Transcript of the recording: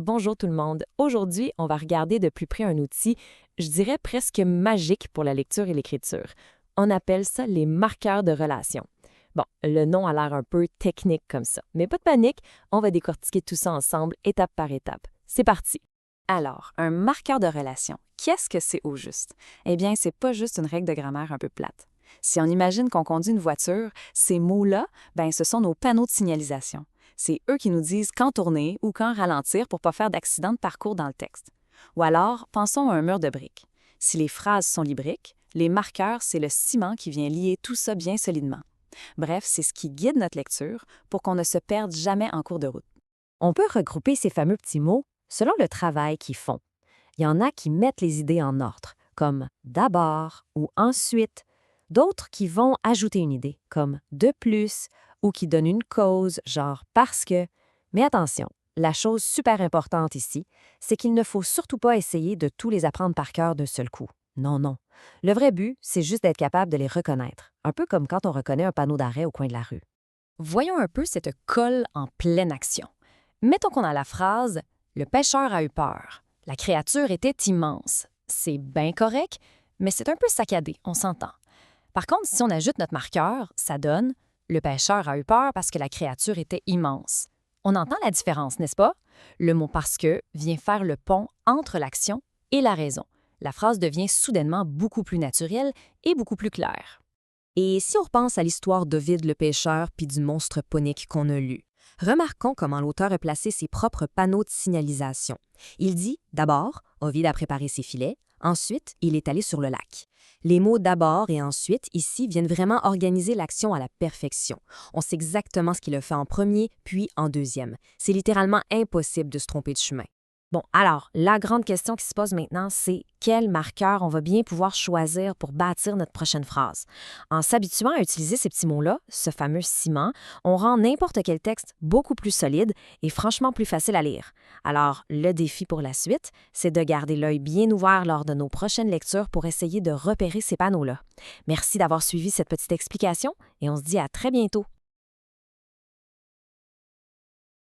Bonjour tout le monde. Aujourd'hui, on va regarder de plus près un outil, je dirais presque magique pour la lecture et l'écriture. On appelle ça les marqueurs de relation. Bon, le nom a l'air un peu technique comme ça, mais pas de panique, on va décortiquer tout ça ensemble, étape par étape. C'est parti! Alors, un marqueur de relation, qu'est-ce que c'est au juste? Eh bien, c'est pas juste une règle de grammaire un peu plate. Si on imagine qu'on conduit une voiture, ces mots-là, ce sont nos panneaux de signalisation. C'est eux qui nous disent quand tourner ou quand ralentir pour pas faire d'accident de parcours dans le texte. Ou alors, pensons à un mur de briques. Si les phrases sont libriques, les marqueurs, c'est le ciment qui vient lier tout ça bien solidement. Bref, c'est ce qui guide notre lecture pour qu'on ne se perde jamais en cours de route. On peut regrouper ces fameux petits mots selon le travail qu'ils font. Il y en a qui mettent les idées en ordre, comme d'abord ou ensuite. D'autres qui vont ajouter une idée, comme de plus, ou qui donnent une cause, genre parce que. Mais attention, la chose super importante ici, c'est qu'il ne faut surtout pas essayer de tous les apprendre par cœur d'un seul coup. Non, non. Le vrai but, c'est juste d'être capable de les reconnaître, un peu comme quand on reconnaît un panneau d'arrêt au coin de la rue. Voyons un peu cette colle en pleine action. Mettons qu'on a la phrase « Le pêcheur a eu peur. La créature était immense. » C'est bien correct, mais c'est un peu saccadé, on s'entend. Par contre, si on ajoute notre marqueur, ça donne « Le pêcheur a eu peur parce que la créature était immense. » On entend la différence, n'est-ce pas? Le mot « parce que » vient faire le pont entre l'action et la raison. La phrase devient soudainement beaucoup plus naturelle et beaucoup plus claire. Et si on repense à l'histoire d'Ovide le pêcheur puis du monstre ponique qu'on a lu, remarquons comment l'auteur a placé ses propres panneaux de signalisation. Il dit, d'abord, Ovide a préparé ses filets, ensuite, il est allé sur le lac. Les mots d'abord et ensuite, ici, viennent vraiment organiser l'action à la perfection. On sait exactement ce qu'il a fait en premier, puis en deuxième. C'est littéralement impossible de se tromper de chemin. Bon, alors, la grande question qui se pose maintenant, c'est quel marqueur on va bien pouvoir choisir pour bâtir notre prochaine phrase. En s'habituant à utiliser ces petits mots-là, ce fameux ciment, on rend n'importe quel texte beaucoup plus solide et franchement plus facile à lire. Alors, le défi pour la suite, c'est de garder l'œil bien ouvert lors de nos prochaines lectures pour essayer de repérer ces panneaux-là. Merci d'avoir suivi cette petite explication et on se dit à très bientôt.